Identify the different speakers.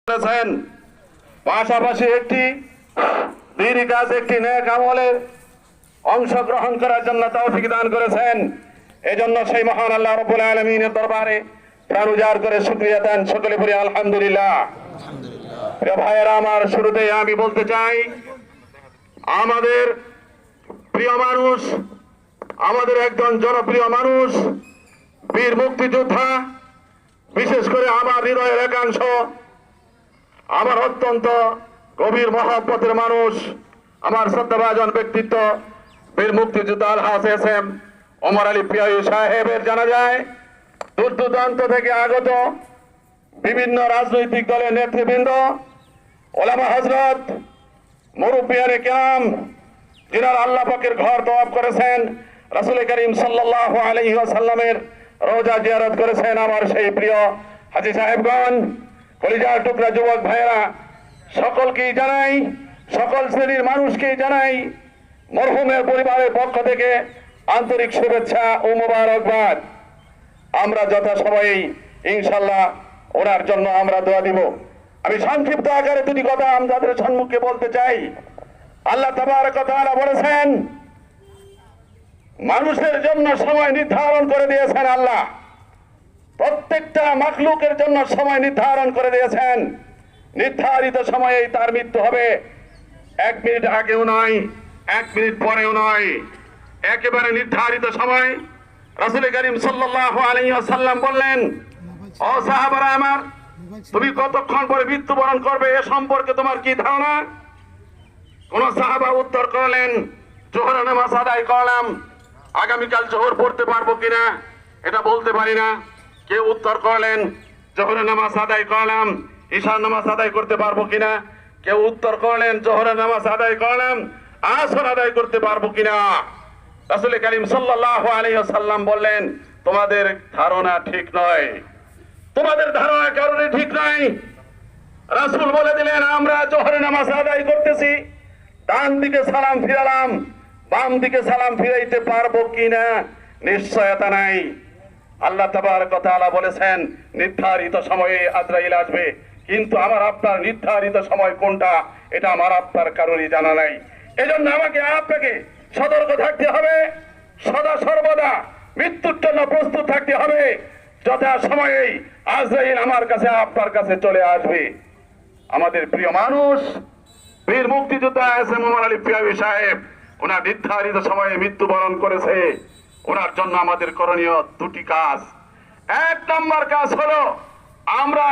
Speaker 1: করেছেন, পাশাপাশি একটি দীর্ঘ কাজ একটি নেক আমলের অংশগ্রহণ করার জন্য তৌফিক দান করেছেন। এজন্য সেই মহান আল্লাহ রাব্বুল আলামিনের দরবারে প্রাণ উজাড় করে শুকরিয়া দেন সকলে বলি আলহামদুলিল্লাহ। প্রিয় ভাইয়েরা আমার, শুরুতেই আমি বলতে চাই, আমাদের প্রিয় মানুষ, আমাদের একজন জনপ্রিয় মানুষ, বীর মুক্তিযোদ্ধা, বিশেষ করে আমার হৃদয়ের একাংশ, আমার অত্যন্ত গভীর মহব্বতের মানুষ, আমার শ্রদ্ধাভাজন ব্যক্তিত্ব বীর মুক্তিযোদ্ধা আলহাজ এস.এম. ওমর আলী পিয়াই সাহেবের জানা যায় দূর দূরান্ত থেকে আগত বিভিন্ন রাজনৈতিক দলের নেতৃবৃন্দ, ওলামা হযরত, মুরব্বিয়ানে কেরাম, যিনারা আল্লাহ পাকের ঘর তওয়াফ করেছেন, রাসূল করিম সাল্লাল্লাহু আলাইহি ওয়াসাল্লামের রওজা জিয়ারত করেছেন, আমার সেই প্রিয় হাজী সাহেবগণ, কলিজার টুকরা যুবক ভাইয়েরা, সকলকেই জানাই, সকল শ্রেণীর মানুষকেই জানাই মরহুমের পরিবারের পক্ষ থেকে আন্তরিক শুভেচ্ছা ও মোবারকবাদ। আমরা যথাসময়েই ইনশাআল্লাহ ওনার জন্য আমরা দোয়া দিব। আমি সংক্ষিপ্ত আকারে দুটি কথা আমাদের সম্মুখে বলতে চাই। আল্লাহ তাবারক ওয়া তাআলা বলেছেন, মানুষের জন্য সময় নির্ধারণ করে দিয়েছেন আল্লাহ, প্রত্যেকটা মাখলুকের জন্য সময় নির্ধারণ করে দিয়েছেন। নির্ধারিত সময়েই তার মৃত্যু হবে, 1 মিনিট আগেও নয়, 1 মিনিট পরেও নয়, একেবারে নির্ধারিত সময়। রাসূল করিম সাল্লাল্লাহু আলাইহি ওয়াসাল্লাম বললেন, ও সাহাবারা আমার, তুমি কতক্ষণ পরে মৃত্যুবরণ করবে এ সম্পর্কে তোমার কি ধারণা? কোন সাহাবা উত্তর করলেন, জোহর নামাজ আদায় করলাম, আগামীকাল জোহর পড়তে পারবো কিনা এটা বলতে পারি না। কেউ উত্তর করলেন, জোহর নামাজ আদায় করলাম, ঈশার নামাজ আদায় করতে পারবো কিনা। কেউ উত্তর করলেন, জোহরের নামাজ আদায় করলাম, আসর আদায় করতে পারবো কিনা। রাসূল করিম সাল্লাল্লাহু আলাইহি ওয়াসাল্লাম বললেন, তোমাদের ধারণা ঠিক নয়, তোমাদের ধারণা কারণে ঠিক নয়। রাসূল বলে দিলেন, আমরা জোহরের নামাজ আদায় করতেছি, ডান দিকে সালাম ফিরালাম, বাম দিকে সালাম ফিরাইতে পারবো কিনা নিশ্চয়তা নাই। আল্লাহ তাবারক ওয়া তাআলা বলেছেন, নির্ধারিত সময়ে আজরাইল আসবে, কিন্তু আমার আপনার নির্ধারিত সময় কোনটা এটা আমার আপনার কারণে জানা নাই। এজন্য আমাকে আপনাকে সতর্ক থাকতে হবে, সদা সর্বদা মৃত্যুর জন্য প্রস্তুত থাকতে হবে। যথা সময়েই আজরাইল আমার কাছে আপনার কাছে চলে আসবে। আমাদের প্রিয় মানুষ বীর মুক্তিযোদ্ধা এস.এম. ওমর আলী পিয়াই সাহেব, ওনার নির্ধারিত সময়ে মৃত্যুবরণ করেছে। ওনার জন্য আমাদের করণীয় দুটি কাজ। 1 নম্বর কাজ হলো আমরা